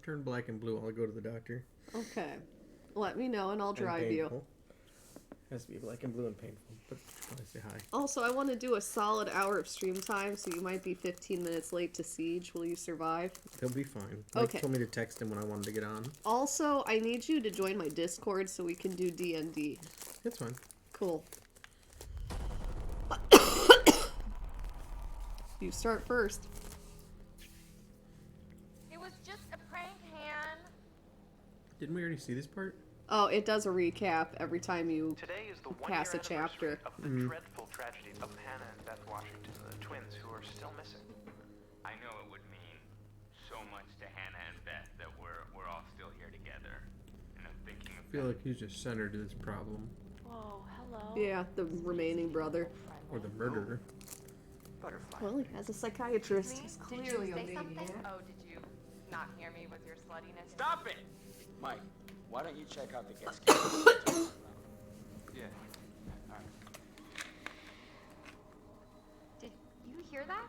turn black and blue, I'll go to the doctor. Okay. Let me know and I'll drive you. Has to be black and blue and painful, but I say hi. Also, I want to do a solid hour of stream time, so you might be 15 minutes late to Siege. Will you survive? He'll be fine. Okay. Mike told me to text him when I wanted to get on. Also, I need you to join my Discord so we can do D&D. It's fine. Cool. You start first. It was just a prank, Han. Didn't we already see this part? Oh, it does a recap every time you Today is the pass a one-year chapter. anniversary of the dreadful tragedy of Hannah and Beth Washington, the twins who are still missing. I know it would mean so much to Hannah and Beth that we're all still here together. And I'm thinking of I feel like he's just centered to this problem. Oh, hello. Yeah, the remaining brother. Or the murderer. Butterfly. Well, he has a psychiatrist. He's Did you clearly a say something? maniac. Oh, did you not hear me with your sluttiness? Stop it! Mike, why don't you check out the guest cabin? Yeah. All right. Did you hear that?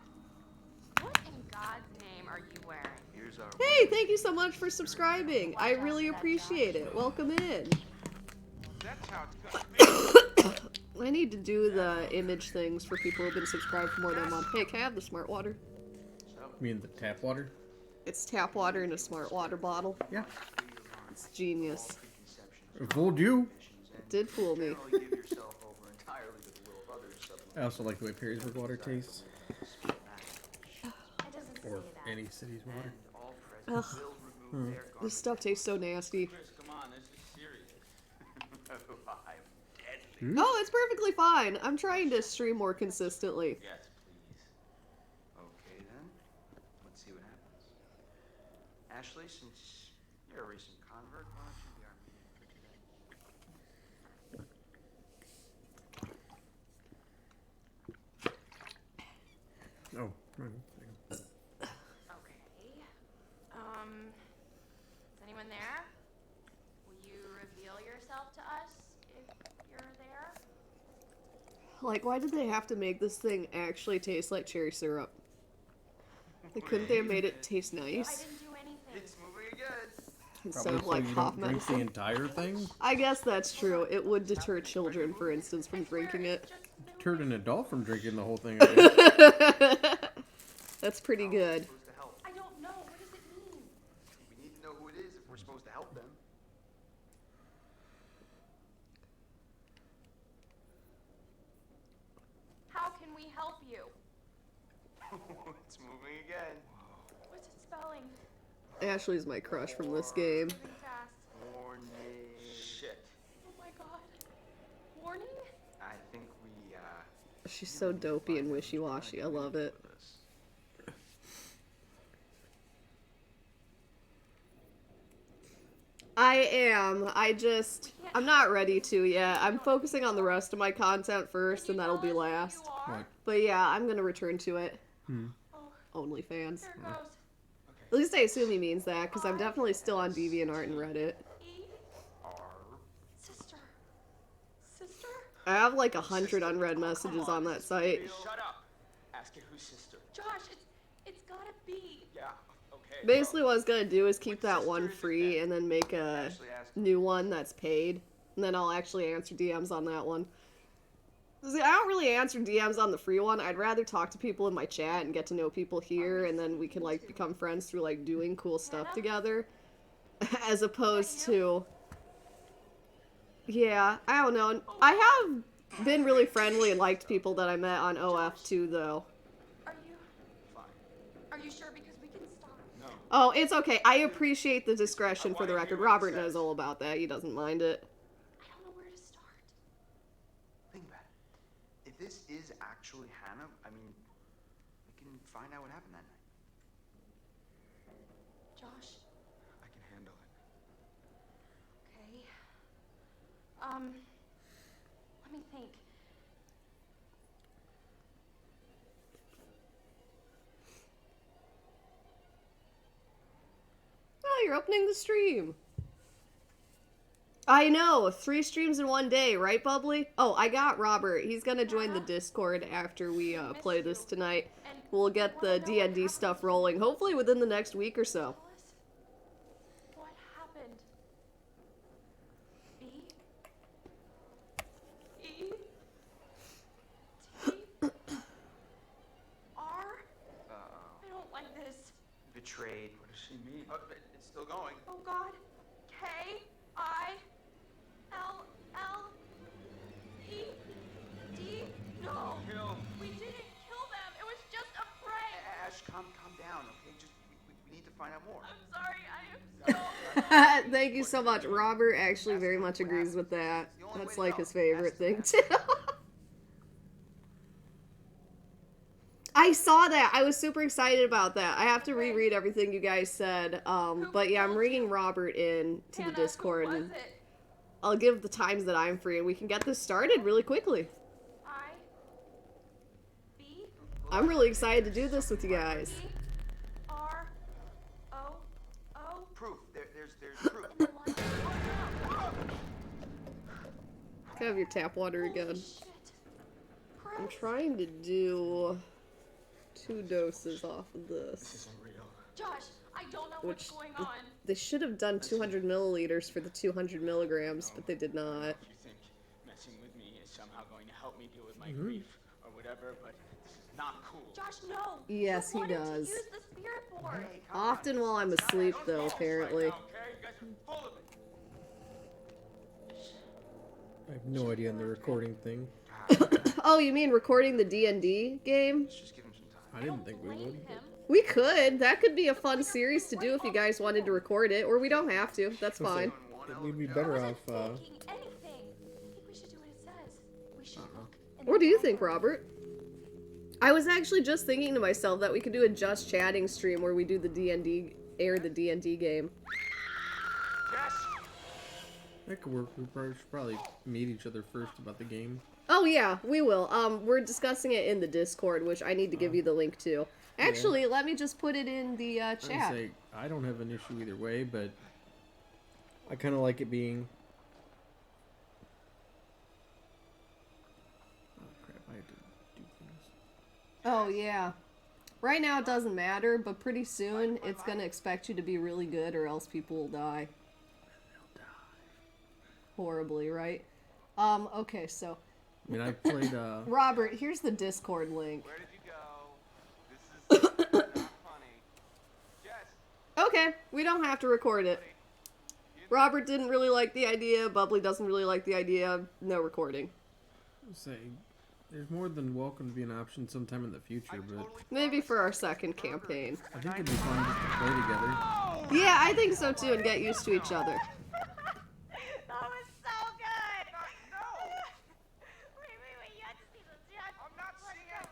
What in God's name are you wearing? Here's our Hey, thank you so much for subscribing. I really appreciate it. Welcome in. That's how it's gonna I need to do the image things for people who've been subscribed for more than a month. Hey, can I have the smart water? You mean the tap water? It's tap water in a smart water bottle. Yeah. It's genius. It fooled you. It did fool me. Give yourself over entirely to the will of others. I also like the way Perrysburg water tastes. It doesn't say Or that. any city's water. all present Ugh, will remove their this stuff tastes so nasty. Chris, come on, this is serious. I'm deadly. Oh, it's perfectly fine. I'm trying to stream more consistently. Yes, please. Okay then. Let's see what happens. Ashley, since you're a recent convert, why don't you be our medium for today? Oh, right. Okay. Is anyone there? Will you reveal yourself to us if you're there? Like, why did they have to make this thing actually taste like cherry syrup? Like, couldn't they have made it taste I nice didn't do anything. It's moving again. instead Probably of so like you cough don't drink the medicine? entire thing? I guess that's true. It would deter children, for instance, from drinking it. Deterred an adult from drinking the whole thing. That's pretty good. Supposed to help. I don't know. What does it mean? We need to know who it is if we're supposed to help them. How can we help you? It's moving again. What's it spelling? Ashley's my crush from this game. Moving fast. Warning. Shit. Oh my god. Warning? I think we, She's so dopey and wishy-washy. I love it. I am. I'm not ready to yet. I'm focusing on the rest of my content first, and that'll be last. What? But yeah, I'm gonna return to it. Hmm. OnlyFans. There it goes. At least I assume he means that, because I'm definitely still on DeviantArt and Reddit. E. Sister. Sister? I have like 100 unread messages on that site. Shut up. Ask her who's sister. Josh, it's gotta be. Yeah, okay. Basically what I was gonna do is keep that one free and then make a Ashley asked. new one that's paid. And then I'll actually answer DMs on that one. See, I don't really answer DMs on the free one. I'd rather talk to people in my chat and get to know people here, and then we can like become friends through like doing cool stuff together. As opposed to... Yeah, I don't know. I have been really friendly and liked people that I met on OF too, though. Are you Fine. are you sure? Because we can stop. No. Oh, it's okay. I appreciate the discretion for the record. Robert knows all about that. He doesn't mind it. I don't know where to start. Think about it. If this is actually Hannah, I mean, we can find out what happened that night. Josh, I can handle it. okay. Let me think. Oh, you're opening the stream. I know, 3 streams in one day, right, Bubbly? Oh, I got Robert. He's gonna join the Discord after we play this tonight. We'll get the D&D stuff rolling, hopefully within the next week or so. happened? B? E? T? R? I don't like this. Betrayed. What does she mean? It's still going. Oh God. K? I? L? L? E? D? No. Kill. We didn't kill them. It was just a prank. Ash, calm down, okay? Just we need to find out more. I'm sorry. I am so Thank you so much. Robert actually very much agrees with that. That's like his favorite thing too. I saw that. I was super excited about that. I have to reread everything you guys said. But yeah, I'm bringing Robert in to the Hannah, Discord, who was and it? I'll give the times that I'm free, and we can get this started really quickly. I? B? I'm really excited to do this with you guys. E? R? O? O? Proof. There's proof. Can I have your tap water again? Holy shit. I'm Christ. trying to do 2 doses off of This this. isn't real. Josh, I don't know Which what's going on. they should have done 200 milliliters for the 200 milligrams, but they did not. You think messing with me is somehow going to help me deal with my grief or whatever, but this is not cool. Josh, no. Yes, You he wanted to does. use the spirit board. Hey, calm down. Often while I'm asleep, though, apparently. Okay, you guys are full of it. I have no idea on the recording thing. Oh, you mean recording the D&D game? Let's just give him some time. I didn't think we Blame would. him. We could. That could be a fun series to do if you guys wanted to record it, or we don't have to. That's fine. We'd be better I off. wasn't thinking anything. I think we should do what it says. We should look in What the do you Bible. think, Robert? I was actually just thinking to myself that we could do a just chatting stream where we do the D&D, air the D&D game. Jess! That could work. We should probably meet each other first about the game. Oh yeah, we will. We're discussing it in the Discord, which I need to give you the link to. Actually, let me just put it in the I'd chat. say I don't have an issue either way, but I kind of like it being. Oh crap! I had to do things. Oh yeah. Right now it doesn't matter, but pretty soon it's gonna expect you to be really good, or else people will die. Horribly, right? Okay, so I mean, I played. Robert, here's the Discord link. Where did you go? This is not funny. Jess, Okay, we don't have to record it. Robert didn't really like the idea. Bubbly doesn't really like the idea. No recording. Say, there's more than welcome to be an option sometime in the future, but Maybe for our second campaign. I think it'd be fun just to play together. Yeah, I think so too, and get used to each other. That was so good. no! Wait, you have to see this. You have to I'm not seeing it!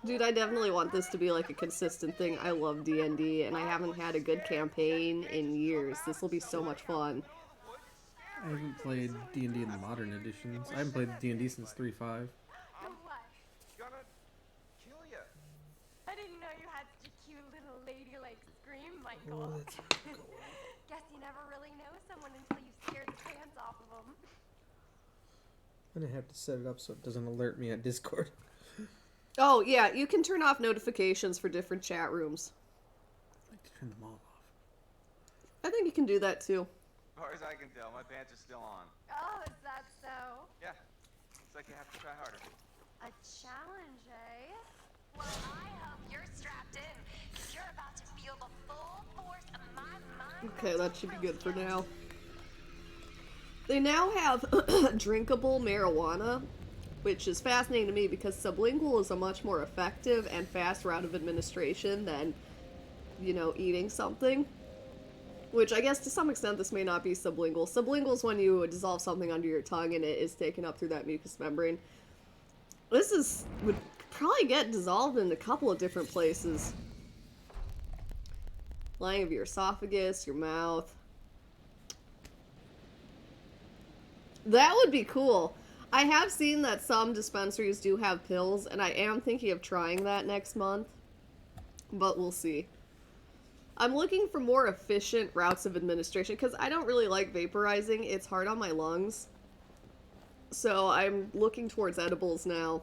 No! Dude, I definitely want this to be like a consistent thing. I love D&D, and I haven't had a good campaign in years. This will be so much fun. I haven't played D&D in the modern editions. I haven't played D&D since 3.5. No, what? Gonna kill you. I didn't know you had such a cute little ladylike scream, Michael. Guess you never really know someone until you scared the pants off of them. I'm gonna have to set it up so it doesn't alert me at Discord. Oh, yeah, you can turn off notifications for different chat rooms. I'd like to turn them all off. I think you can do that too. As far as I can tell, my pants are still on. Oh, is that so? Yeah. Looks like you have to try harder. A challenge, eh? Well, I hope you're strapped in, because you're about to feel the full force of my mind. Okay, that should be good for now. They now have drinkable marijuana, which is fascinating to me because sublingual is a much more effective and fast route of administration than, you know, eating something. Which I guess to some extent this may not be sublingual. Sublingual is when you dissolve something under your tongue and it is taken up through that mucous membrane. This would probably get dissolved in a couple of different places. Lining of your esophagus, your mouth. That would be cool. I have seen that some dispensaries do have pills, and I am thinking of trying that next month. But we'll see. I'm looking for more efficient routes of administration, because I don't really like vaporizing. It's hard on my lungs. So I'm looking towards edibles now.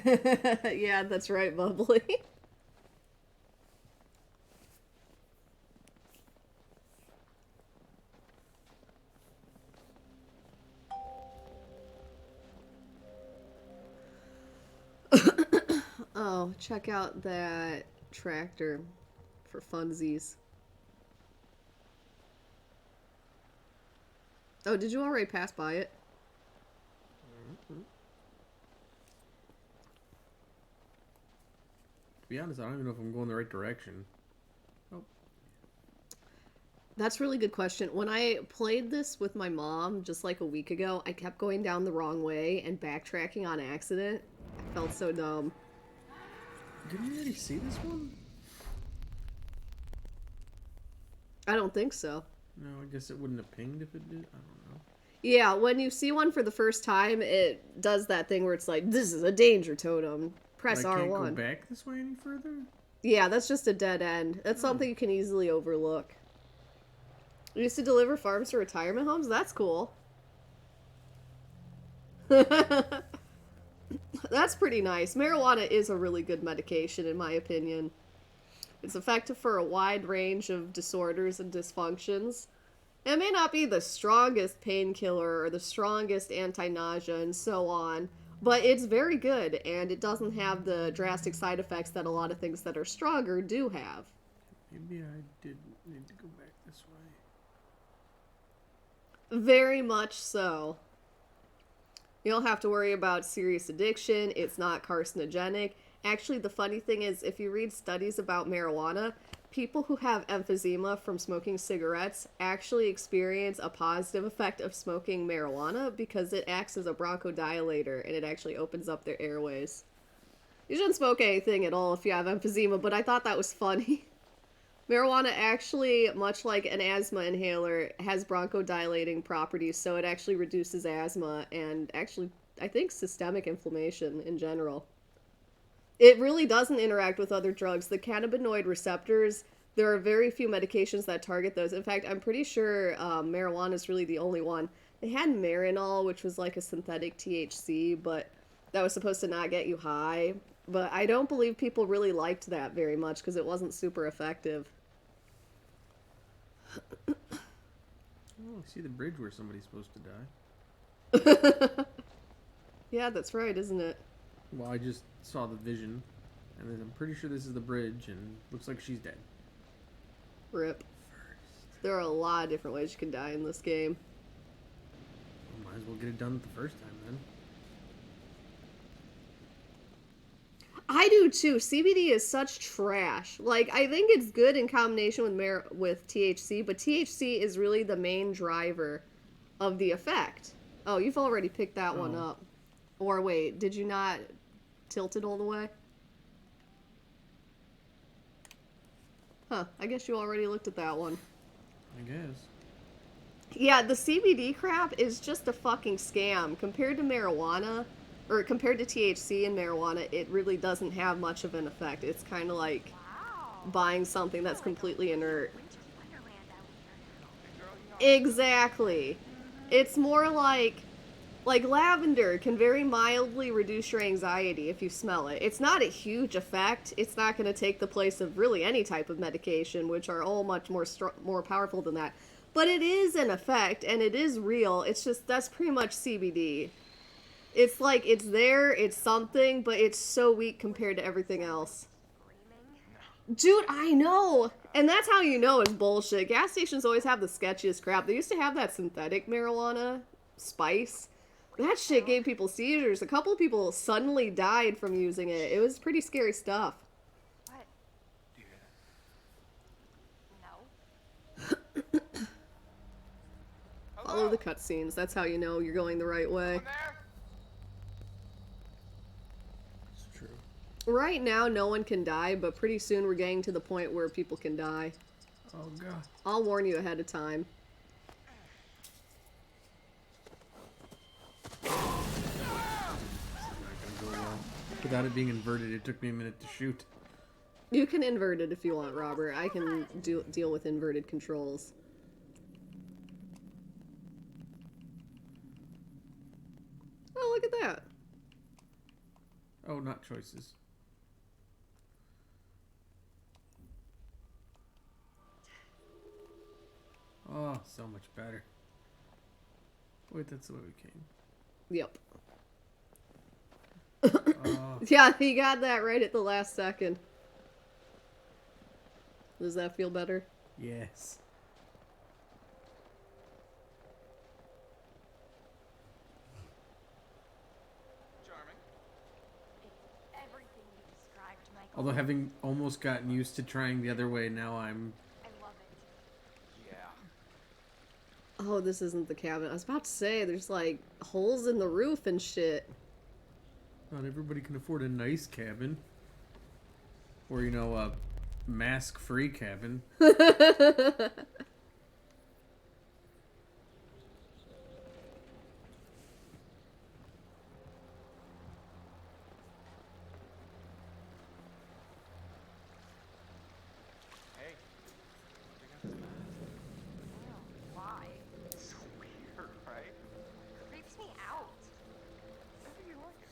Yeah, that's right, Bubbly. Oh, check out that tractor for funsies. Oh, did you already pass by it? To be honest, I don't even know if I'm going the right direction. Oh, That's a really good question. When I played this with my mom just like a week ago, I kept going down the wrong way and backtracking on accident. I felt so dumb. didn't we already see this one? I don't think so. No, I guess it wouldn't have pinged if it did. I don't know. Yeah, when you see one for the first time, it does that thing where it's like, this is a danger totem. Press I can't R1. go back this way any further? Yeah, that's just a dead end. That's something you can easily overlook. You used to deliver farms to retirement homes? That's cool. That's pretty nice. Marijuana is a really good medication, in my opinion. It's effective for a wide range of disorders and dysfunctions. It may not be the strongest painkiller or the strongest anti-nausea and so on, but it's very good, and it doesn't have the drastic side effects that a lot of things that are stronger do have. Maybe I did need to go back this way. Very much so. You don't have to worry about serious addiction. It's not carcinogenic. Actually, the funny thing is, if you read studies about marijuana, people who have emphysema from smoking cigarettes actually experience a positive effect of smoking marijuana because it acts as a bronchodilator and it actually opens up their airways. You shouldn't smoke anything at all if you have emphysema, but I thought that was funny. Marijuana actually, much like an asthma inhaler, has bronchodilating properties, so it actually reduces asthma and actually, I think, systemic inflammation in general. It really doesn't interact with other drugs. The cannabinoid receptors, there are very few medications that target those. In fact, I'm pretty sure marijuana is really the only one. They had Marinol, which was like a synthetic THC, but that was supposed to not get you high. But I don't believe people really liked that very much because it wasn't super effective. Oh, I see the bridge where somebody's supposed to die. Yeah, that's right, isn't it? Well, I just saw the vision, and then I'm pretty sure this is the bridge, and looks like she's dead. Rip. There are a lot of different ways you can die in this game. Well, might as well get it done the first time then. I do too. CBD is such trash. Like, I think it's good in combination with THC, but THC is really the main driver of the effect. Oh, you've already picked that one up. Or wait, did you not tilt it all the way? Huh, I guess you already looked at that one. I guess. Yeah, the CBD crap is just a fucking scam. Compared to marijuana, or compared to THC and marijuana, it really doesn't have much of an effect. It's kind of like buying something that's completely inert. Exactly. It's more like lavender can very mildly reduce your anxiety if you smell it. It's not a huge effect. It's not going to take the place of really any type of medication, which are all much more powerful than that. But it is an effect, and it is real. It's just, that's pretty much CBD. It's like, it's there, it's something, but it's so weak compared to everything else. Dude, I know! And that's how you know it's bullshit. Gas stations always have the sketchiest crap. They used to have that synthetic marijuana spice. That shit gave people seizures. A couple of people suddenly died from using it. It was pretty scary stuff. What? Do you hear that? No. Follow the cutscenes. That's how you know you're going the right way. It's true. Right now, no one can die, but pretty soon we're getting to the point where people can die. Oh, God. I'll warn you ahead of time. Without it being inverted, it took me a minute to shoot. You can invert it if you want, Robert. I can deal with inverted controls. Oh, look at that. Oh, not choices. Oh, so much better. Wait, that's the way we came. Yep. Oh, Yeah, he got that right at the last second. Does that feel better? yes. Charming. It's everything you described, Michael. Although having almost gotten used to trying the other way, now I'm... I love it. Yeah. Oh, this isn't the cabin. I was about to say, there's like holes in the roof and shit. Not everybody can afford a nice cabin. Or, you know, a mask-free cabin. Hey. Check out this map. Why? It's so weird, right? Creeps me out. Maybe you like it.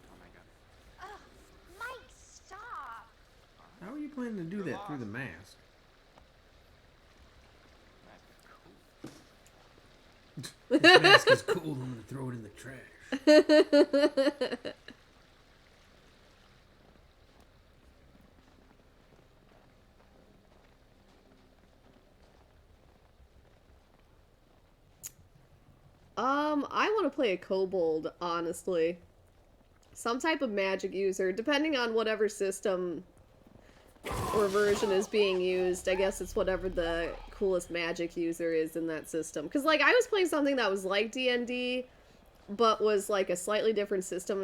Oh my god. Ugh, Mike, stop. How are you planning to do that through the mask? That's cool. This mask is cool. I'm gonna throw it in the trash. I want to play a kobold, honestly. Some type of magic user, depending on whatever system or version is being used. I guess it's whatever the coolest magic user is in that system. Because, like, I was playing something that was like D&D, but was, like, a slightly different system.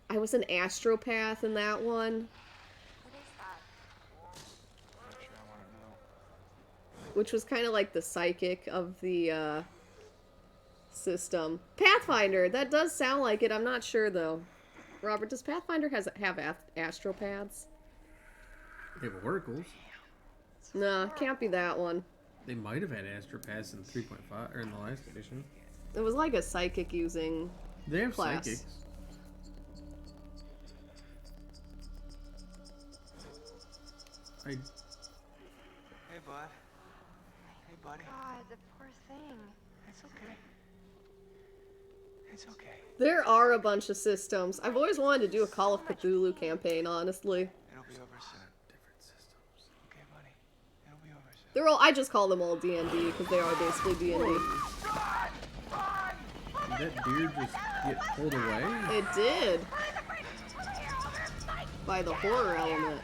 I was an astropath in that one, What is that? Not sure I want to know. which was kind of like the psychic of the, system. Pathfinder, that does sound like it. I'm not sure, though. Robert, does Pathfinder have astropaths? They have oracles. Nah, can't be that one. They might have had astropaths in 3.5 or in the last edition. It was like a psychic using They have class. psychics. Hey, bud. Hey, buddy. God, the poor thing. It's okay. It's okay. There are a bunch of systems. I've always wanted to do a Call of Cthulhu campaign, honestly. It'll be over soon. Different systems. Okay, buddy. It'll be over soon. They're all. I just call them all D&D because they are basically D&D. Did that deer just get pulled away? It did. By the horror element.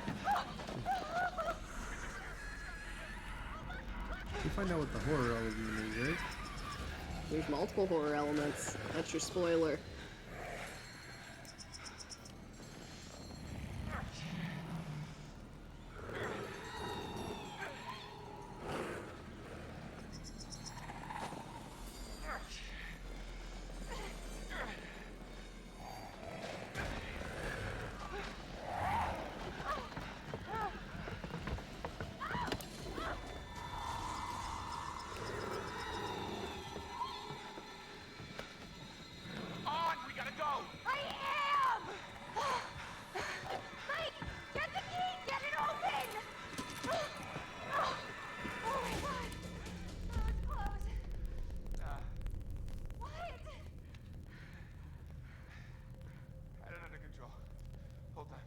You find out what the horror element is, right? There's multiple horror elements. That's your spoiler. On! We gotta go! I am! Mike, get the key! Get it open! Oh my god. Oh, it's closed. What? Had it under control. Hold on.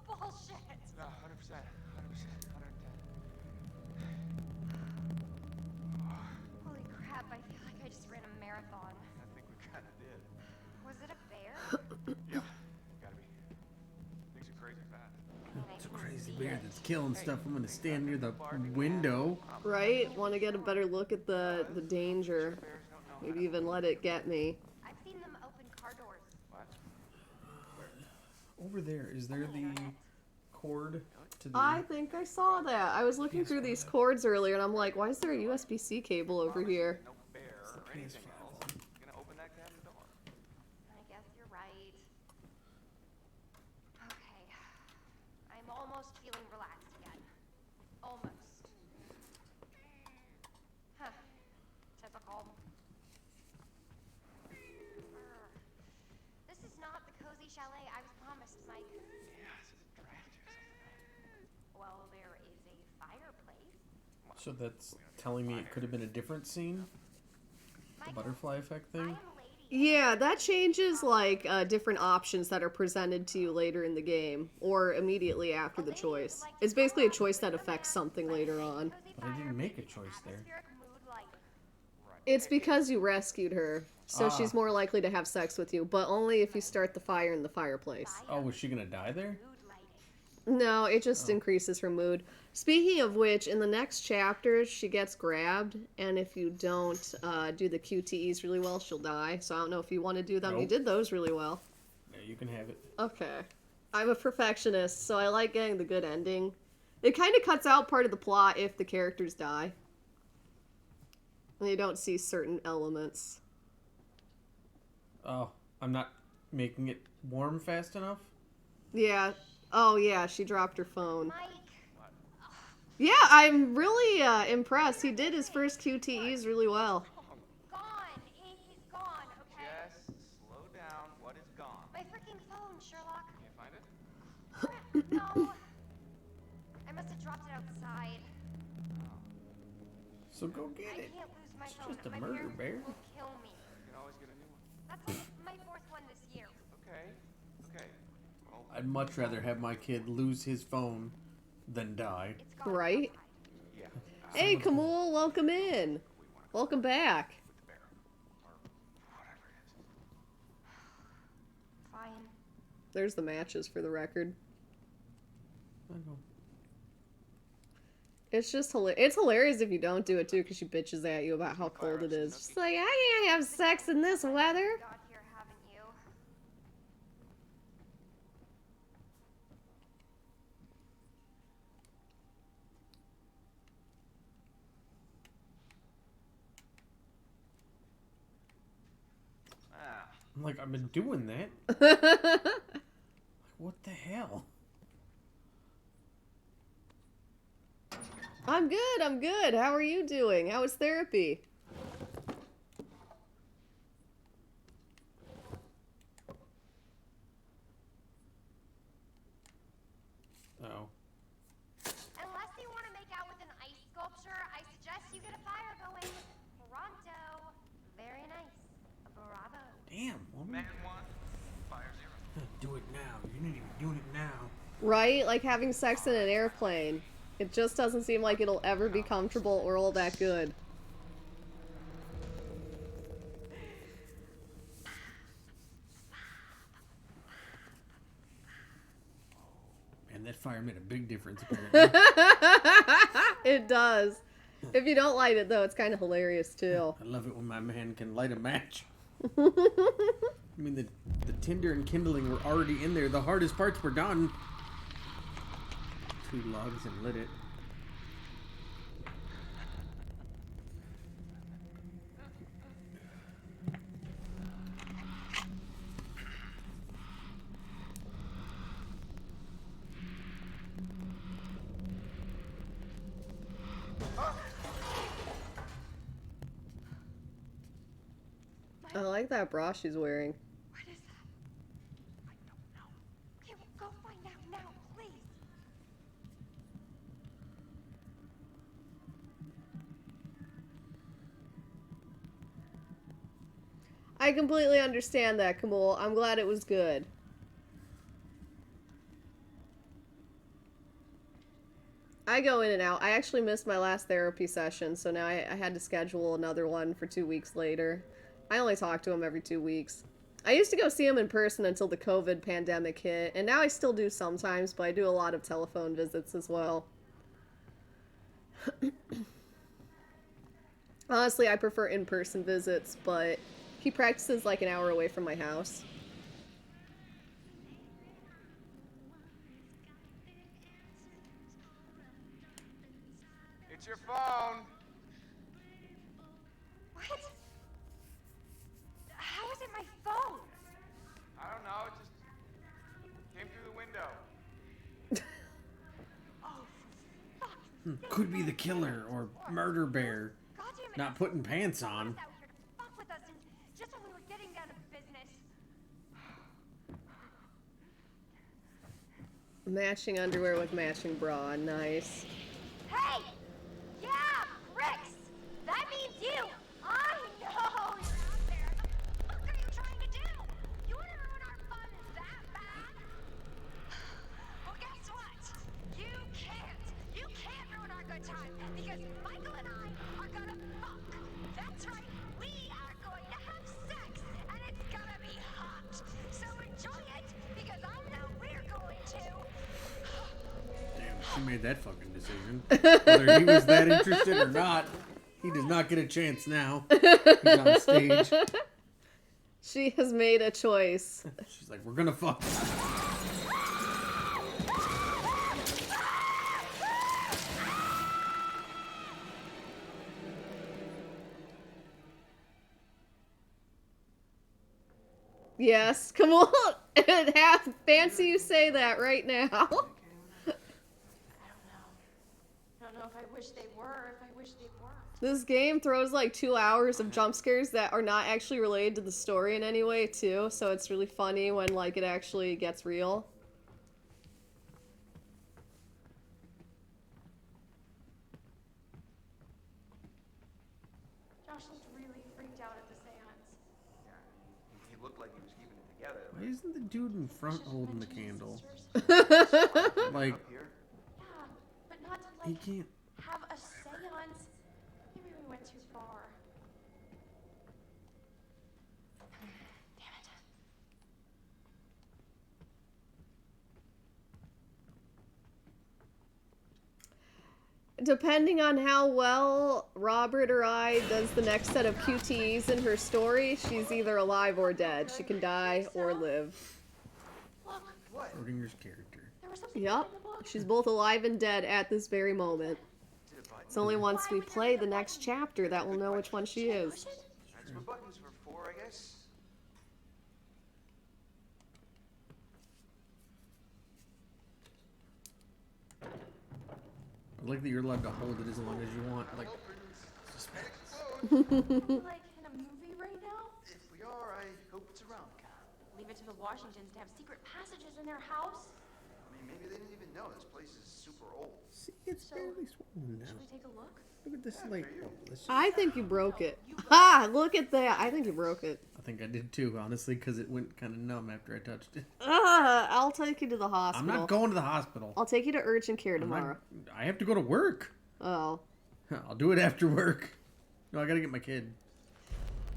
Oh, bullshit. No, 100%. 100%. 110. Holy crap, I feel like I just ran a marathon. I think we kinda did. Was it a bear? Yeah. Gotta be. Things are crazy fast. It's a crazy bear that's killing stuff. I'm gonna stand near the window. Right? Want to get a better look at the danger. Bears don't know Maybe even let it get me. I've seen them open car doors. what? Over there, is there the cord to the... I think I saw that. I was looking through these cords earlier and I'm like, why is there a USB-C cable over here? No bear or anything else. Gonna open that cabin door. I guess you're right. Okay. I'm almost feeling relaxed again. Almost. Huh. Typical. This is not the So that's telling me it could have been a different scene? The butterfly effect thing? Yeah, that changes like different options that are presented to you later in the game or immediately after the choice. It's basically a choice that affects something later on. But I didn't make a choice there. It's because you rescued her, so she's more likely to have sex with you, but only if you start the fire in the fireplace. Oh, was she gonna die there? No, it just increases her mood. Speaking of which, in the next chapter, she gets grabbed, and if you don't do the QTEs really well, she'll die. So I don't know if you want to do them. You Nope. did those really well. Yeah, you can have it. Okay. I'm a perfectionist, so I like getting the good ending. It kind of cuts out part of the plot if the characters die. And you don't see certain elements. Oh, I'm not making it warm fast enough? Yeah. Oh, yeah, she dropped her phone. Mike, Yeah, I'm really impressed. He did his first QTEs really well. gone. He's gone, okay? Just slow down. What is gone? My freaking phone, Sherlock. Can't find it? Crap, no. I must have dropped it outside. So go get I it. can't lose my It's phone. just a My murder parents bear. will kill me. You can always get a new one. That's like my fourth one this year. Okay. Okay. Well, I'd much rather have my kid lose his phone than die. It's gone. Right? yeah. Hey, Kamul, welcome in. Welcome back. With the bear. Or whatever it is. Fine. There's the matches for the record. I know. It's just it's hilarious if you don't do it too, because she bitches at you about how cold it is. She's like, I can't have sex in this weather. Got here, haven't you? Ah. I'm like, I've been doing that. Like, what the hell? I'm good. How are you doing? How was therapy? Oh. Unless you want to make out with an ice sculpture, I suggest you get a fire going. Pronto. Very nice. Bravo. Damn, woman. Man 1, fire 0. Do it now. You're not even doing it now. Right? Like having sex in an airplane. It just doesn't seem like it'll ever be comfortable or all that good. Man, that fire made a big difference, apparently. It does. If you don't light it, though, it's kind of hilarious, too. I love it when my man can light a match. I mean, the tinder and kindling were already in there. The hardest parts were done. 2 logs and lit it. I like that bra she's wearing. What is that? I don't know. Okay, well, go find out now, please. I completely understand that, Kamul. I'm glad it was good. I go in and out. I actually missed my last therapy session, so now I had to schedule another one for 2 weeks later. I only talk to him every 2 weeks. I used to go see him in person until the COVID pandemic hit, and now I still do sometimes, but I do a lot of telephone visits as well. Honestly, I prefer in-person visits, but he practices like an hour away from my house. It's your phone. What? How is it my phone? I don't know. It just came through the window. Oh, fuck. Could be the killer or murder bear. God damn it. Not putting pants on. Out here to fuck with us and just when we were getting down to business. Matching underwear with matching bra. Nice. Hey! Yeah! She made that fucking decision. Whether he was that interested or not, he does not get a chance now. He's on stage. She has made a choice. She's like, we're gonna fuck. Yes, come on. Fancy you say that right now. I don't know if I wish they were, if I wish they weren't. This game throws like 2 hours of jump scares that are not actually related to the story in any way, too. So it's really funny when like it actually gets real. Josh looked really freaked out at the seance. Yeah, he looked like he was keeping it together. Why isn't the dude in front holding the candle? Like, Up here? Yeah, but not to he like can't. have a seance. Maybe we went too far. Damn it. Depending on how well Robert or I does the next set of QTEs in her story, she's either alive or dead. She can die or live. Look, Schrodinger's character. there was something Yep. in the book. She's both alive and dead at this very moment. Did a button. It's only once we play the next chapter that we'll know which one she is. Push it? That's what buttons were for, I guess. I like that you're allowed to hold it as long as you want. Like, suspense. Like in a movie right now? If we are, I hope it's around. Leave it to the Washingtons to have secret passages in their house. I mean, maybe they didn't even know this place is super old. See, it's barely swollen now. Should we take a look? Look at this light bulb. This- I think you broke it. Ha! Look at that. I think you broke it. I think I did too, honestly, because it went kind of numb after I touched it. I'll take you to the I'm hospital. not going to the hospital. I'll take you to urgent care I'm not- tomorrow. I have to go to work. Oh. I'll do it after work. No, I gotta get my kid.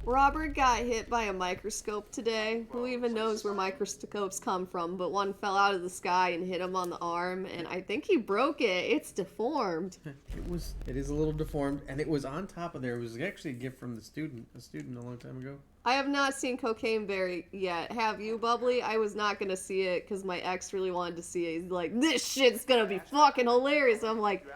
Robert got hit by a microscope today. Who even knows where microscopes come from? But one fell out of the sky and hit him on the arm, and I think he broke it. It's deformed. It is a little deformed, and it was on top of there. It was actually a gift from a student a long time ago. I have not seen Cocaine Bear yet. Have you, Bubbly? I was not gonna see it because my ex really wanted to see it. He's like, this shit's gonna be fucking hilarious. I'm like,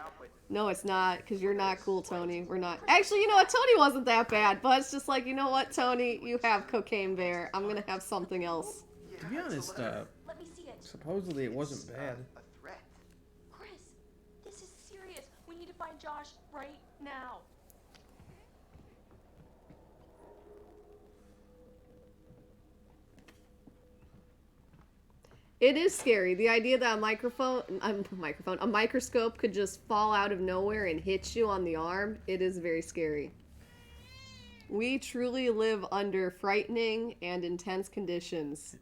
no, it's not, because you're not cool, Tony. We're not. Actually, you know what? Tony wasn't that bad, but it's just like, you know what, Tony? You have Cocaine Bear. I'm gonna have something else. To be honest, Let me see it. supposedly it wasn't bad. A threat. Chris, this is serious. We need to find Josh right now. It is scary. The idea that a microscope could just fall out of nowhere and hit you on the arm, it is very scary. We truly live under frightening and intense conditions.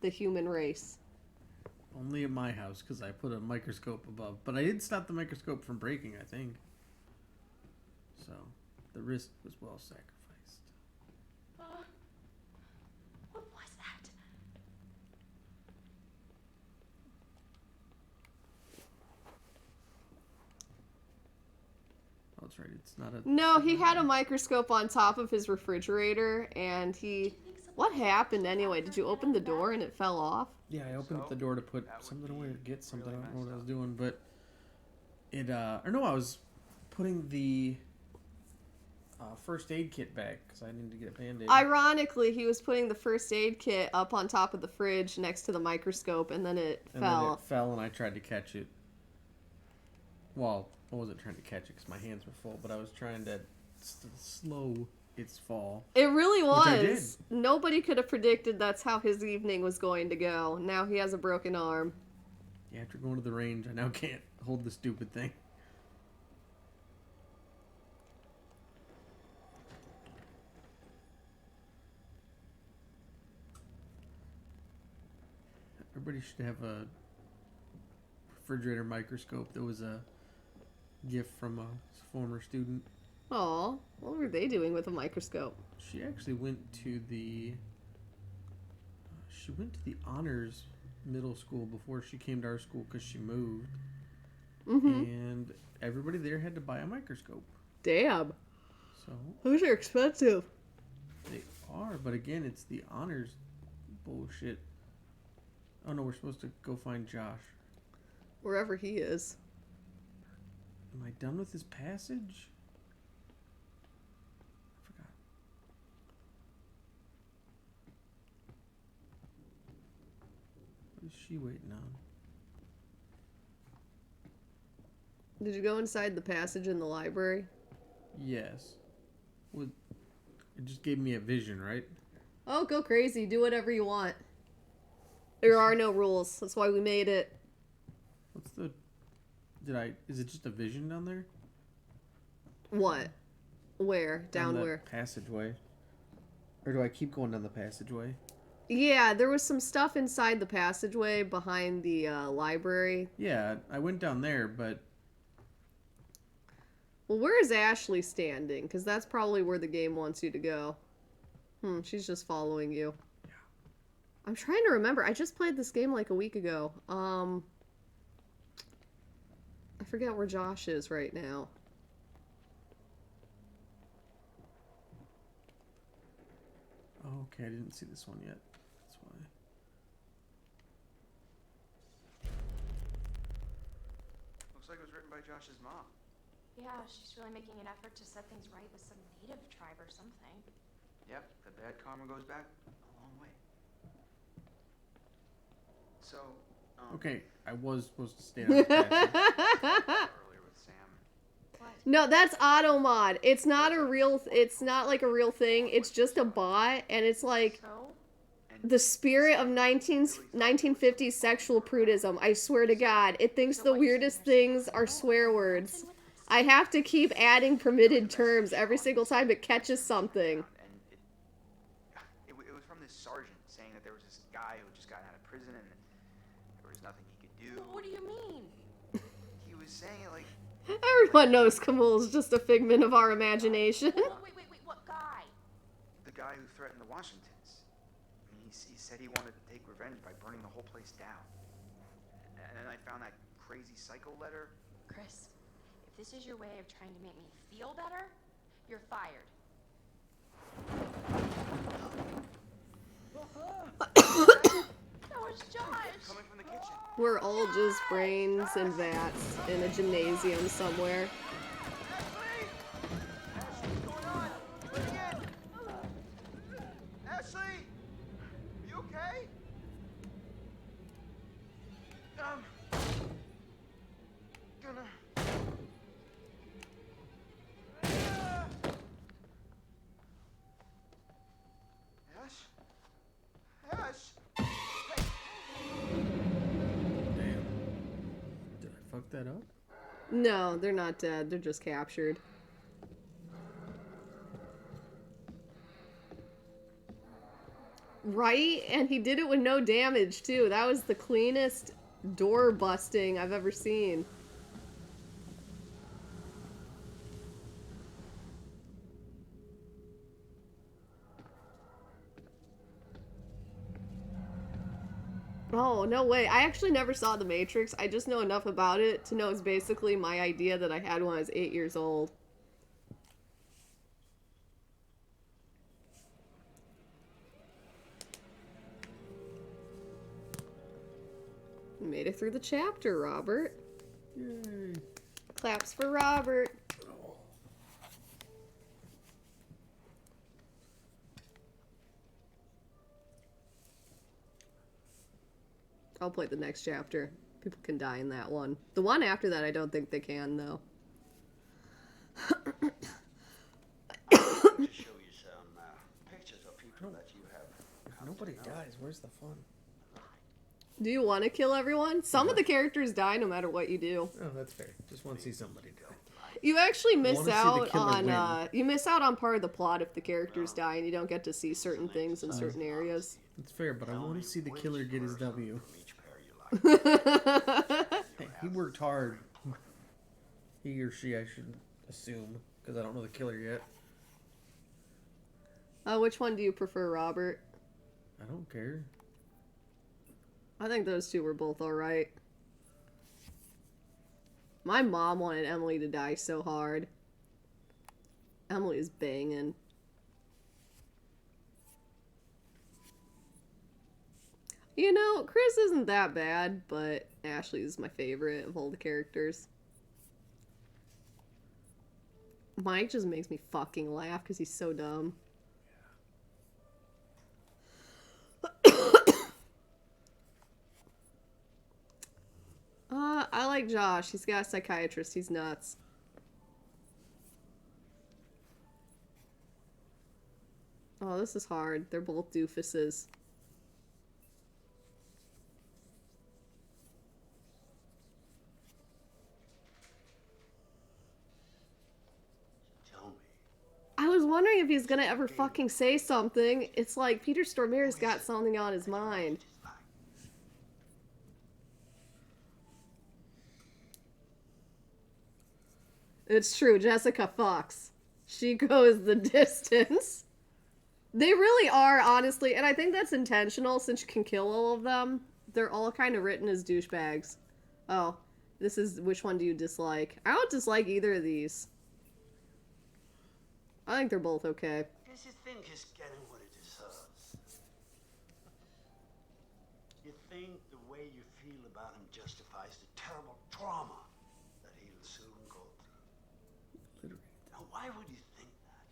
The human race. Only in my house, because I put a microscope above. But I did stop the microscope from breaking, I think. So, the risk was well sacrificed. What was that? Oh, that's right. It's not a... No, he had a microscope on top of his refrigerator, and he... What happened anyway? Did you open the door and it fell off? Yeah, I opened up the door to put something away or get something. I don't know what I was doing, but it, or no, I was putting the first aid kit back because I needed to get a Band-Aid. Ironically, he was putting the first aid kit up on top of the fridge next to the microscope, and then it fell. Then it fell, and I tried to catch it. Well, I wasn't trying to catch it because my hands were full, but I was trying to slow its fall. It really Which I did. was. Nobody could have predicted that's how his evening was going to go. Now he has a broken arm. Yeah, after going to the range, I now can't hold the stupid thing. Everybody should have a refrigerator microscope. There was a gift from a former student. Aw, what were they doing with a microscope? She actually went to the honors middle school before she came to our school because she moved. and everybody there had to buy a microscope. Damn. So Those are expensive. they are, but again, it's the honors bullshit. Oh no, we're supposed to go find Josh. Wherever he is. Am I done with this passage? I forgot. What is she waiting on? Did you go inside the passage in the library? Yes. Well, it just gave me a vision, right? Oh, go crazy. Do whatever you want. There are no rules. That's why we made it. What's the... Is it just a vision down there? What? Where? Down the where? Passageway. Or do I keep going down the passageway? Yeah, there was some stuff inside the passageway behind the library. Yeah, I went down there, but... Well, where is Ashley standing? Because that's probably where the game wants you to go. She's just following you. Yeah. I'm trying to remember. I just played this game like a week ago. I forget where Josh is right now. Oh, okay, I didn't see this one yet. That's why. Looks like it was written by Josh's mom. Yeah, she's really making an effort to set things right with some native tribe or something. Yep, the bad karma goes back a long way. So, Okay, I was supposed to stay on the passage. earlier with Sam. What? No, that's Automod. It's not a real. It's not like a real thing. It's just a bot, and it's like So? the spirit of 1950s sexual prudism. I swear to God, it thinks the weirdest things are swear words. I have to keep adding permitted terms every single time it catches something. And it was from this sergeant saying that there was this guy who just got out of prison and there was nothing he could do. What do you mean? He was saying it like, Everyone knows Camille is just a figment of our imagination. Oh, wait, what guy? the guy who threatened the Washingtons. I mean, he said he wanted to take revenge by burning the whole place down. And then I found that crazy psycho letter. Chris, if this is your way of trying to make me feel better, you're fired. That was Josh! Coming from the kitchen. We're all just brains and vats in a gymnasium somewhere. Ashley! Ashley, what's going on? Let me in! Ashley! You okay? Gonna... Ash? Ash? Damn. Did I fuck that up? No, they're not dead. They're just captured. Right? And he did it with no damage, too. That was the cleanest door busting I've ever seen. Oh, no way. I actually never saw The Matrix. I just know enough about it to know it's basically my idea that I had when I was 8 years old. You made it through the chapter, Robert. Yay. Claps for Robert. I'll play the next chapter. People can die in that one. The one after that, I don't think they can, though. To show you some pictures of people that you have. If nobody dies, where's the fun? Do you want to kill everyone? Some of the characters die no matter what you do. Oh, that's fair. Just want to see somebody die. You actually miss Wanna see the out killer on win. you miss out on part of the plot if the characters die and you don't get to see certain things in certain areas. It's fair, but I want to see the killer get his W. Each pair you like. Hey, he worked hard. He or she, I should assume, because I don't know the killer yet. Which one do you prefer, Robert? I don't care. I think those two were both alright. My mom wanted Emily to die so hard. Emily is banging. You know, Chris isn't that bad, but Ashley is my favorite of all the characters. Mike just makes me fucking laugh because he's so dumb. I like Josh. He's got a psychiatrist. He's nuts. Oh, this is hard. They're both doofuses. Tell me. I was wondering if he's gonna ever fucking say something. It's like Peter Stormare's got something on his mind. It's true, Jessica fucks. She goes the distance. They really are, honestly, and I think that's intentional since you can kill all of them. They're all kind of written as douchebags. Oh, this is, which one do you dislike? I don't dislike either of these. I think they're both okay. Guess you think he's getting what he deserves. You think the way you feel about him justifies the terrible trauma that he'll soon go through. Literally. Now, why would you think that?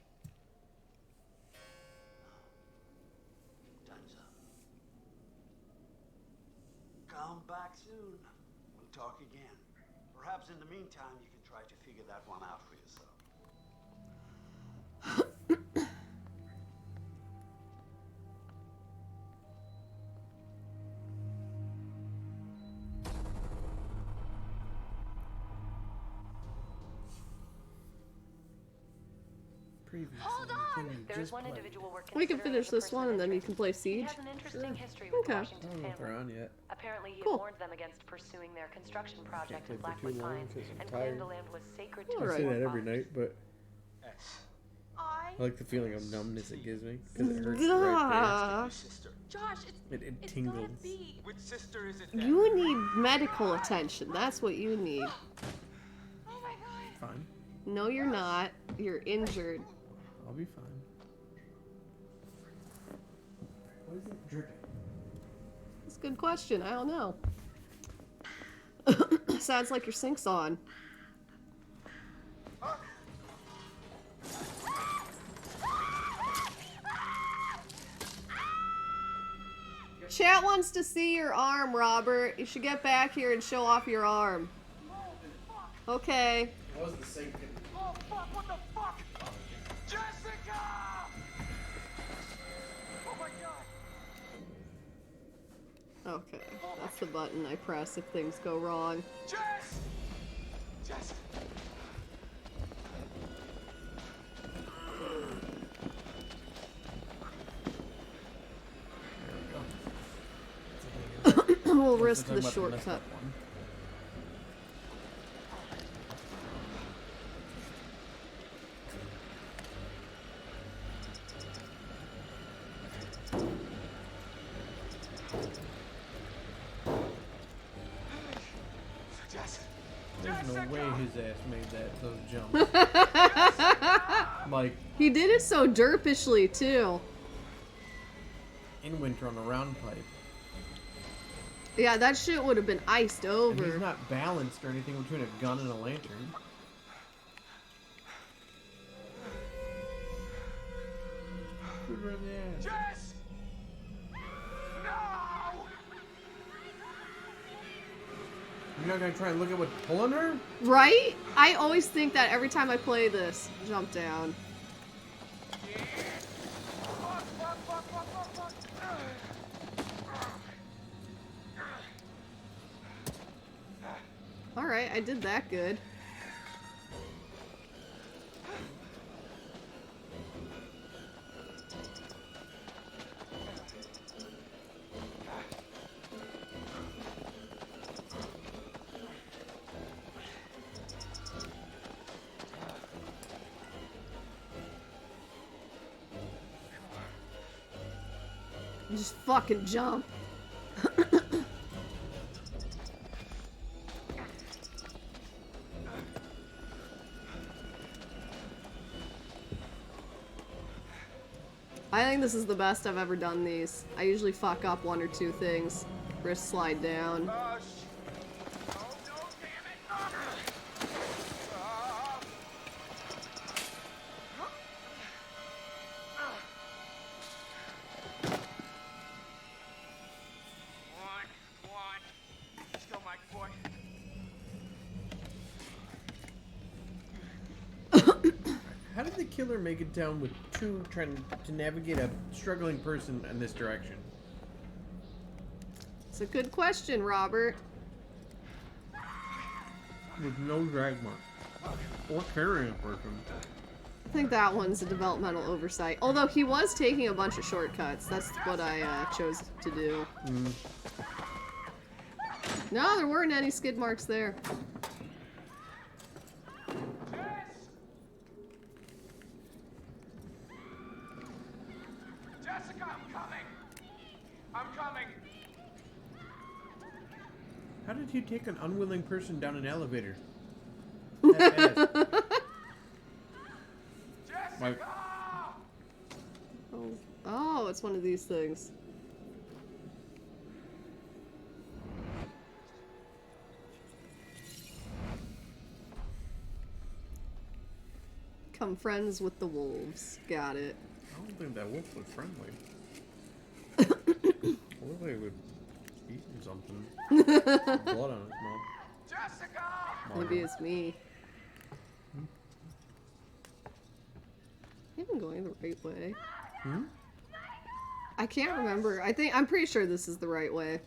Time's up. Come back soon. We'll talk again. Perhaps in the meantime, you can try to figure that one out for yourself. Hold on! There's one individual we're We can considering finish as a this person one of and then you interest. can play He Siege. has an interesting Sure. history with Okay. the I Washington don't know if they're family. on yet. Apparently, he Cool. had warned them against pursuing their construction project play in for too Blackwood long Pines 'cause I'm and tired. claimed the land was sacred to All I right. say his that every forefathers. night, but Yes. I I like the feeling of numbness it gives me because it hurts Duh. right Your sister. Josh, there. It it's gotta tingles. be. Which sister is it then? You need medical attention. That's what you need. Oh my god. Fine. No, you're not. You're injured. I'll be fine. What is it dripping? That's a good question. I don't know. Sounds like your sink's on. Chat wants to see your arm, Robert. You should get back here and show off your arm. Okay. It was the sink. Oh fuck, what the fuck? Jessica! Oh my god! Okay. That's the button I press if things go wrong. Jess! Jess! We'll We're risk talking the about messed shortcut. up one. Jess! There's no way Jessica! his ass made those jumps. Like He did it so derpishly, too. in winter on a round pipe. Yeah, that shit would have been iced And over. he's not balanced or anything between a gun and a lantern. Shoot her in the ass. Jess! No! You're not gonna try and look at what's pulling her? Right? I always think that every time I play this. Jump down. Fuck, fuck, fuck, fuck, fuck, fuck. Alright, I did that good. Just fucking jump. I think this is the best I've ever done these. I usually fuck up 1 or 2 things. Wrist slide down. Oh, shit. Oh, no, damn it. One. Still my boy. How did the killer make it down with 2 trying to navigate a struggling person in this direction? It's a good question, Robert. With no drag mark. Or carrying a person. I think that one's a developmental oversight. Although he was taking a bunch of shortcuts. That's what I chose to do. Mm. No, there weren't any skid marks there. Jessica, I'm coming. How did he take an unwilling person down an elevator? That fast. Like, Oh, it's one of these things. Become friends with the wolves. Got it. I don't think that wolf was friendly. I look like it would eat something. Blood on its mouth. Jessica! Maybe it's me. I'm going the right way. Hmm? I can't remember. I'm pretty sure this is the right way.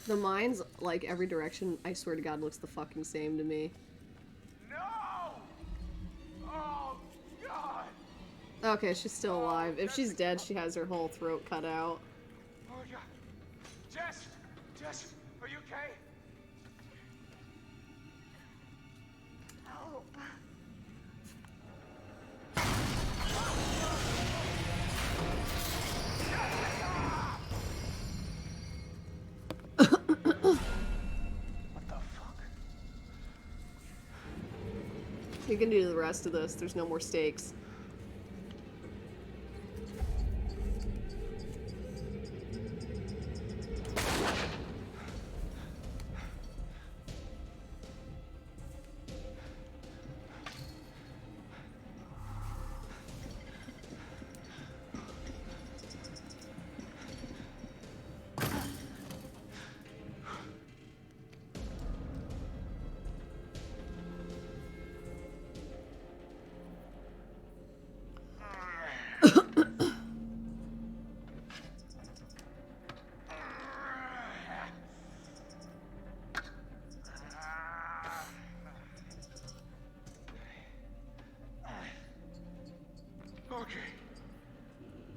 The mines, like every direction, I swear to God, looks the fucking same to me. No! Oh, God! Okay, she's still alive. If she's dead, she has her whole throat cut out. Oh, God. Jess, are you okay? Help. What the fuck? You can do the rest of this. There's no more stakes.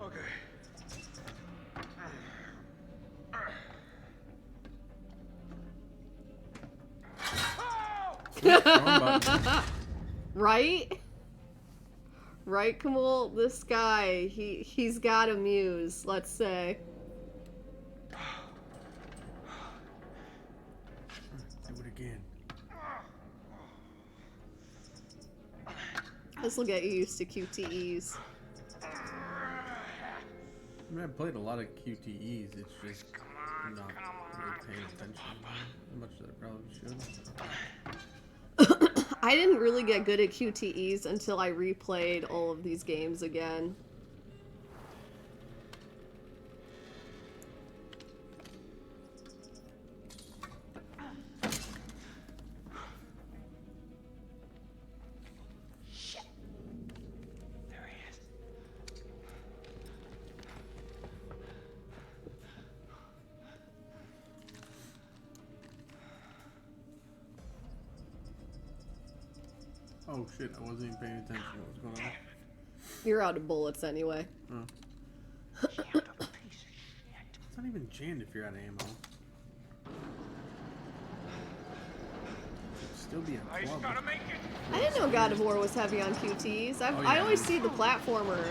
Okay. Wrong button. Right? Right, Kamul? This guy, he's got a muse, let's say. Do it again. This will get you used to QTEs. I mean, I've played a lot of QTEs. It's just not really paying attention as much as I probably should. I didn't really get good at QTEs until I replayed all of these games again. There he is. Oh shit, I wasn't even paying attention to what was going on. You're out of bullets anyway. Oh. Jammed up a piece of shit. It's not even jammed if you're out of ammo. It'd still be a I just club. gotta make it. I didn't know God of War was heavy on QTEs. Oh, I yeah. always see the platformer,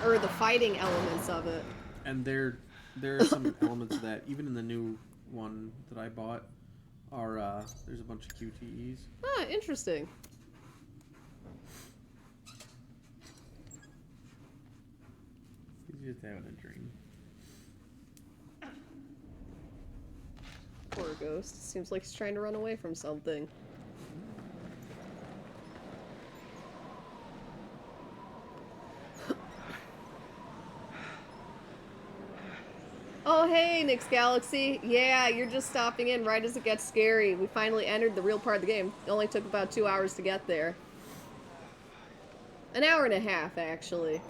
or the fighting elements of it. And there are some elements of that, even in the new one that I bought, are there's a bunch of QTEs. Ah, interesting. He's just having a dream. Poor ghost. Seems like he's trying to run away from something. Oh hey, Nick's Galaxy. Yeah, you're just stopping in right as it gets scary. We finally entered the real part of the game. It only took about 2 hours to get there. An hour and a half, actually.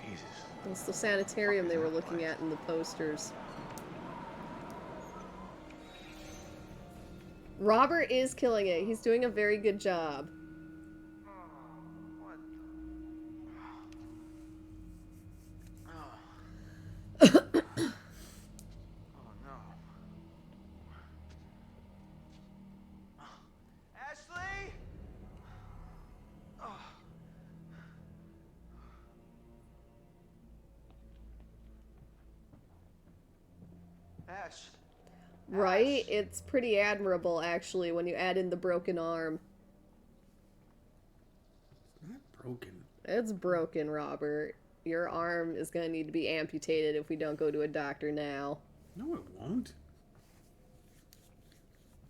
Jesus. It's the sanitarium they were looking at in the posters. Robert is killing it. He's doing a very good job. What? Oh no. Ashley? Ash. Right? It's pretty admirable, actually, when you add in the broken arm. It's not broken. It's broken, Robert. Your arm is gonna need to be amputated if we don't go to a doctor now. No, it won't.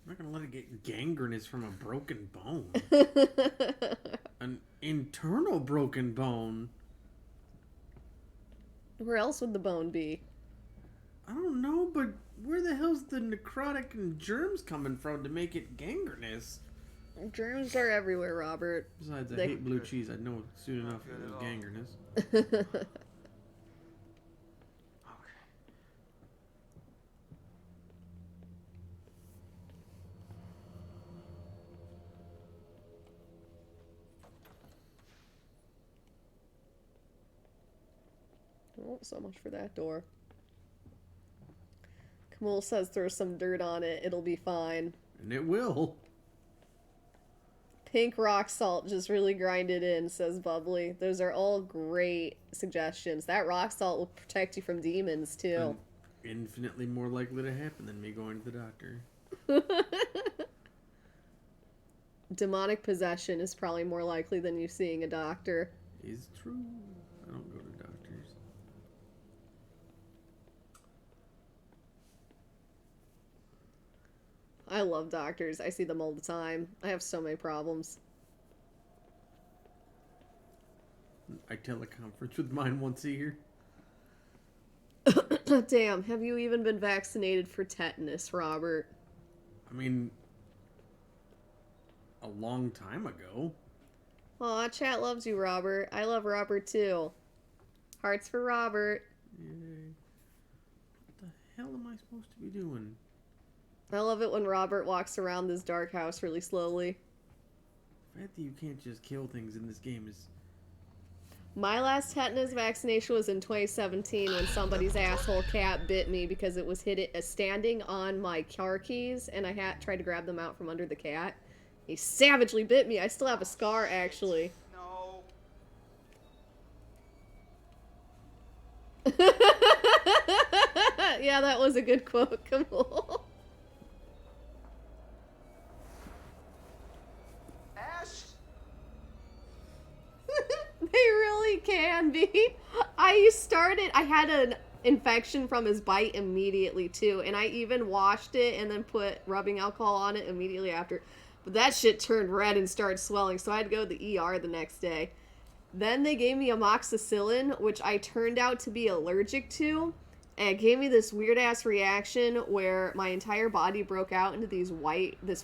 I'm not gonna let it get gangrenous from a broken bone. An internal broken bone. Where else would the bone be? I don't know, but where the hell's the necrotic and germs coming from to make it gangrenous? Germs are everywhere, Robert. Besides, I They- hate blue cheese. I'd know soon enough if it was gangrenous. Okay. Oh, so much for that door. Kamul says throw some dirt on it, it'll be fine. And it will. Pink rock salt, just really grind it in, says Bubbly. Those are all great suggestions. That rock salt will protect you from demons, too. And infinitely more likely to happen than me going to the doctor. Demonic possession is probably more likely than you seeing a doctor. Is true. I don't go to doctors. I love doctors. I see them all the time. I have so many problems. I teleconference with mine once a year. Damn, have you even been vaccinated for tetanus, Robert? I mean, a long time ago. Aw, chat loves you, Robert. I love Robert, too. Hearts for Robert. Yay. What the hell am I supposed to be doing? I love it when Robert walks around this dark house really slowly. The fact that you can't just kill things in this game is... My last tetanus vaccination was in 2017 when somebody's asshole cat bit me because it was standing on my car keys and I tried to grab them out from under the cat. He savagely bit me. I still have a scar, actually. No. Yeah, that was a good quote, Kamal. Ash? They really can be. I had an infection from his bite immediately, too, and I even washed it and then put rubbing alcohol on it immediately after. But that shit turned red and started swelling, so I had to go to the ER the next day. Then they gave me amoxicillin, which I turned out to be allergic to, and it gave me this weird-ass reaction where my entire body broke out into this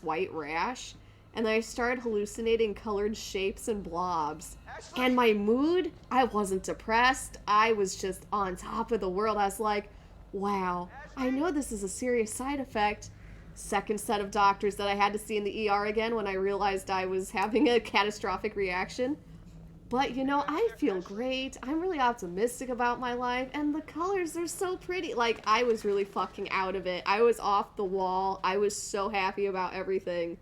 white rash, and I started hallucinating colored shapes and blobs. And my mood, I wasn't depressed. I was just on top of the world. I was like, wow, I know this is a serious side effect. Second set of doctors that I had to see in the ER again when I realized I was having a catastrophic reaction. But, you know, I feel great. I'm really optimistic about my life. And the colors are so pretty. Like, I was really fucking out of it. I was off the wall. I was so happy about everything.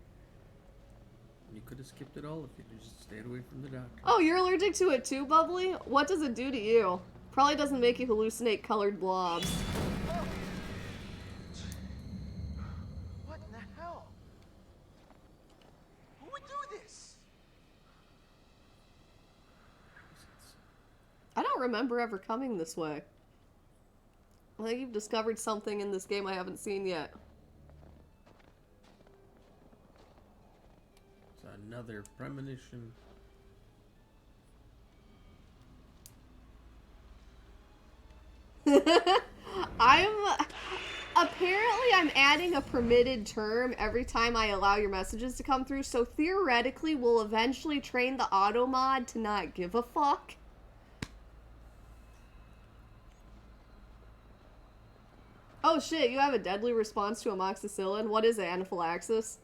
You could have skipped it all if you just stayed away from the doctor. Oh, you're allergic to it too, Bubbly? What does it do to you? Probably doesn't make you hallucinate colored blobs. What in the hell? Who would do this? don't remember ever coming this way. I think you've discovered something in this game I haven't seen yet. It's another premonition. Apparently I'm adding a permitted term every time I allow your messages to come through, so theoretically we'll eventually train the auto mod to not give a fuck. Oh shit, you have a deadly response to amoxicillin? What is it, anaphylaxis?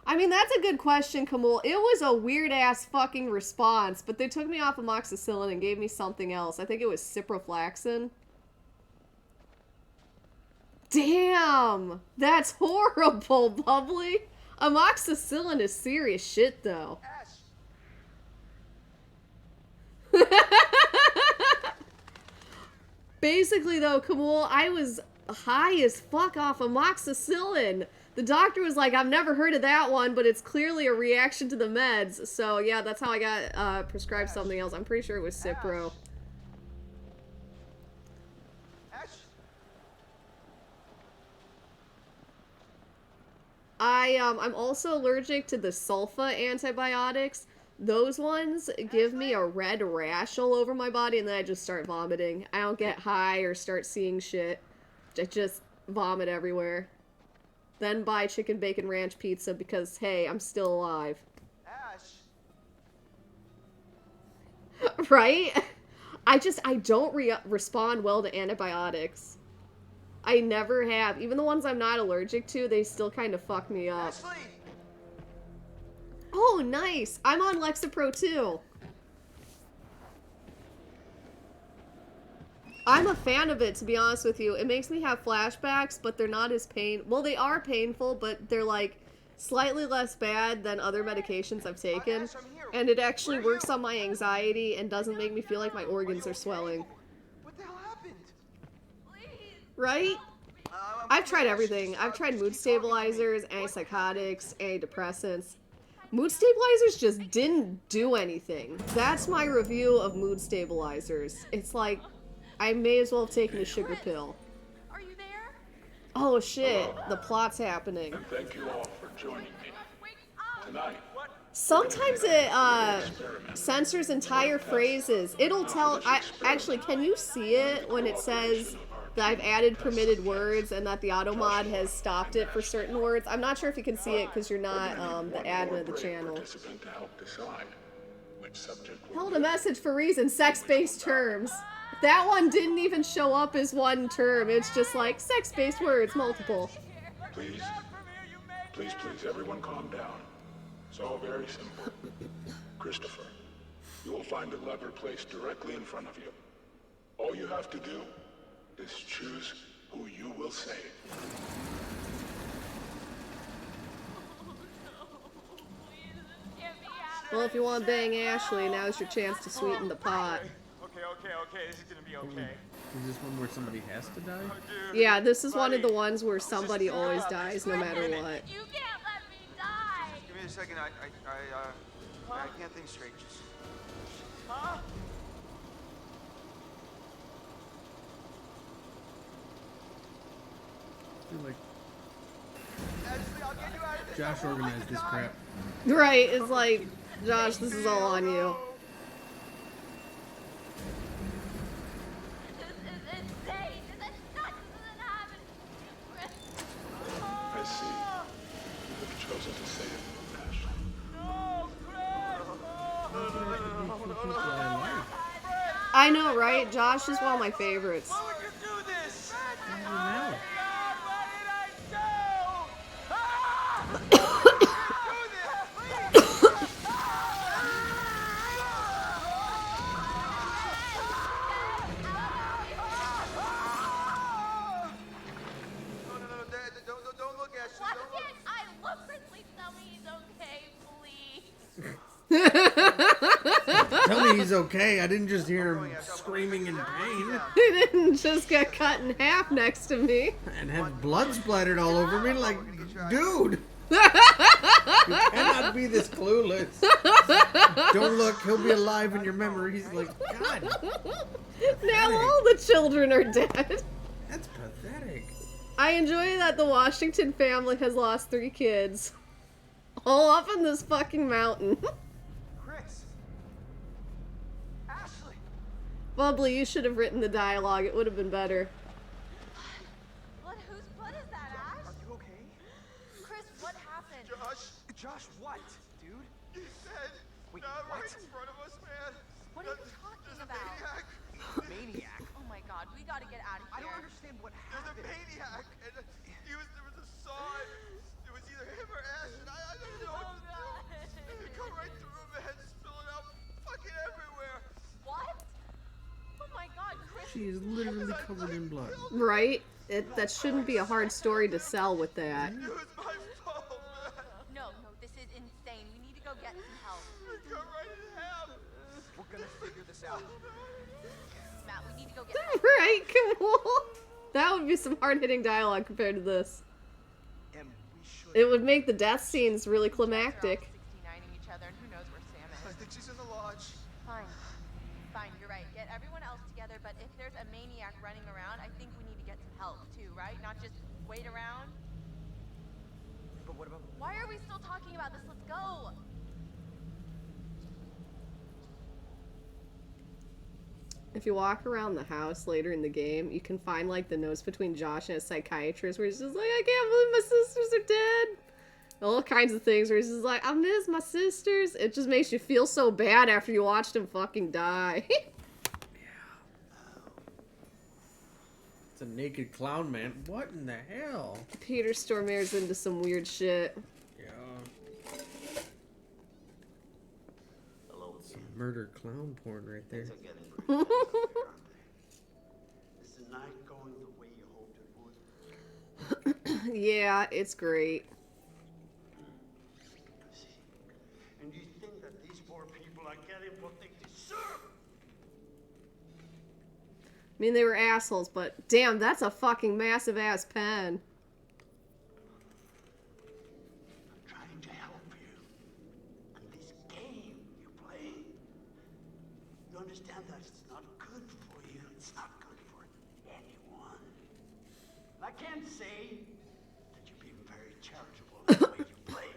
I mean, that's a good question, Kamul. It was a weird-ass fucking response, but they took me off amoxicillin and gave me something else. I think it was ciprofloxacin. Damn! That's horrible, Bubbly! Amoxicillin is serious shit, though. Basically, though, Kamul, I was high as fuck off amoxicillin. The doctor was like, I've never heard of that one, but it's clearly a reaction to the meds. So, yeah, that's how I got prescribed something else. I'm pretty sure it was Cipro. I'm also allergic to the sulfa antibiotics. Those ones give me a red rash all over my body, and then I just start vomiting. I don't get high or start seeing shit. I just vomit everywhere. Then buy chicken bacon ranch pizza because, hey, I'm still alive. Right? I don't respond well to antibiotics. I never have. Even the ones I'm not allergic to, they still kind of fuck me up. Ashley! Oh, nice! I'm on Lexapro too. I'm a fan of it, to be honest with you. It makes me have flashbacks, but they're not as well, they are painful, but they're like slightly less bad than other medications I've taken. And it actually works on my anxiety and doesn't make me feel like my organs are swelling. What the hell happened? Right? I've tried everything. I've tried mood stabilizers, antipsychotics, antidepressants. Mood stabilizers just didn't do anything. That's my review of mood stabilizers. It's like, I may as well have taken a sugar pill. Are you there? Oh shit, the plot's happening. And thank you all for joining me tonight. Sometimes it censors entire phrases. It'll tell, actually, can you see it when it says that I've added permitted words and that the auto mod has stopped it for certain words? I'm not sure if you can see it because you're not the admin of the channel. Held a message for reason, sex-based terms. That one didn't even show up as one term. It's just like sex-based words, multiple. Please, everyone calm down. It's all very simple. Christopher, you will find a lever placed directly in front of you. All you have to do is choose who you will save. Well, if you want to bang Ashley, now's your chance to sweeten the pot. Okay, this is gonna be okay. Is this one where somebody has to die? Yeah, this is one of the ones where somebody always dies no matter what. You can't let me die! Give me a second, I can't think straight. Just... Huh? I feel like Ashley, I'll get you out of this. Josh organized this crap. Right, it's like, Josh, this is all on you. This is insane! This isn't happening! I see. You have chosen to save Ashley. I know, right? Josh is one of my favorites. Why would you do this? Now. Don't look, Ashley. Why Don't look. can't I look? Please tell me he's okay, please. Tell me he's okay. I didn't just hear him screaming in pain. He didn't just get cut in half next to me. And have blood splattered all over me. Like, dude. cannot be this clueless. Don't look, he'll be alive in your memories. Like, God. Now all the children are dead. That's pathetic. I enjoy that the Washington family has lost 3 kids. All up in this fucking mountain. Chris. Ashley. Bubbly, you should have written the dialogue. It would have been better. Whose blood is that, Ash? Are you okay? Chris, what happened? Josh, what, dude? He said, Wait, not what? right in front of us, man. What are you talking about? Maniac. Oh my god, we gotta get out of I here. don't understand what There's a happened. maniac, and there was a saw, and it was either him or Ash, and I don't know what to do. He come right through, man, spilling out fucking everywhere. What? Oh my god, Chris. She is literally covered in blood. Right? That shouldn't be a hard story to sell with that. It was my fault, man. No, this is insane. We need to go get some help. We got right in half. We're gonna figure this out. Matt, we need to go get help. Right, cool. That would be some hard-hitting dialogue compared to this. And we should. It would make the death scenes really They're all climactic. 69ing each other, and who knows where Sam I is. think she's in the lodge. Fine, you're right. Get everyone else together, but if there's a maniac running around, I think we need to get some help too, right? Not just wait around. But what about? Why are we still talking about this? Let's go. If you walk around the house later in the game, you can find like the notes between Josh and a psychiatrist where he's just like, I can't believe my sisters are dead. All kinds of things where he's just like, I miss my sisters. It just makes you feel so bad after you watched them fucking die. It's a naked clown man. What in the hell? Peter Stormare's into some weird shit. Yeah. Hello. Some murder clown porn right there. Things are getting pretty tough up here, aren't they? Is the night going the way you hoped it would? Yeah, it's great. I see. And you think that these poor people are getting what they deserve? I mean, they were assholes, but damn, that's a fucking massive ass pen. I'm trying to help you. And this game you're playing, you understand that it's not good for you. It's not good for anyone. And I can't say that you're being very charitable in the way you play.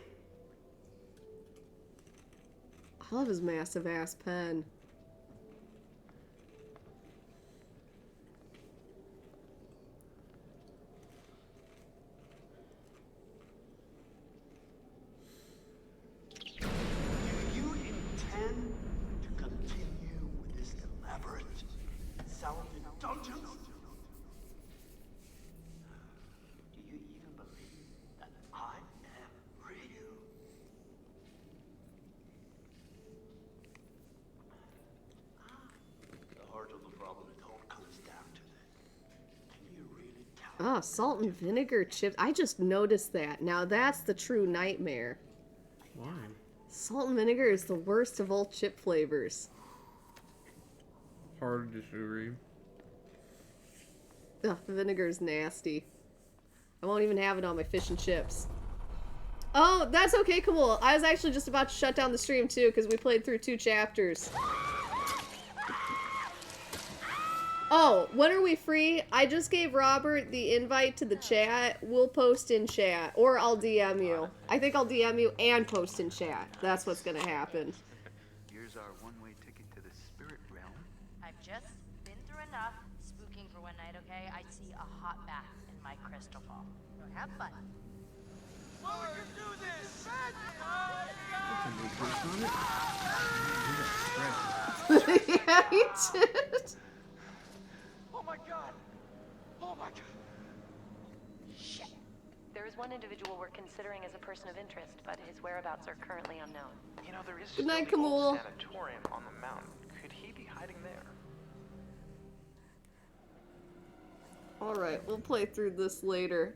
I love his massive ass pen. Do you intend to continue with this elaborate self-indulgence? Do you even believe that I am real? The heart of the problem, it all comes down to that. Can you really tell? Oh, salt and vinegar chips. I just noticed that. Now that's the true nightmare. Why? Salt and vinegar is the worst of all chip flavors. Hard to disagree. Ugh, vinegar is nasty. I won't even have it on my fish and chips. Oh, that's okay, cool. I was actually just about to shut down the stream too, because we played through 2 chapters. Oh, when are we free? I just gave Robert the invite to the chat. We'll post in chat, or I'll DM you. I think I'll DM you and post in chat. That's what's gonna happen. Here's our one-way ticket to the spirit realm. I've just been through enough spooking for one night, okay? I see a hot bath in my crystal ball. So have fun. Well, we can do this. Yeah, he did. Oh my god. Oh my god. Shit. There is one individual we're considering as a person of interest, but his whereabouts are currently unknown. You know, there is Good night, still the old Kamul. sanatorium on the mountain. Could he be hiding there? Alright, we'll play through this later.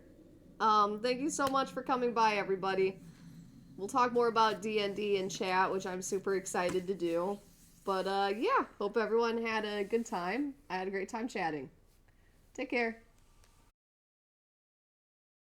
Thank you so much for coming by, everybody. We'll talk more about D&D in chat, which I'm super excited to do. But, yeah, hope everyone had a good time. I had a great time chatting. Take care.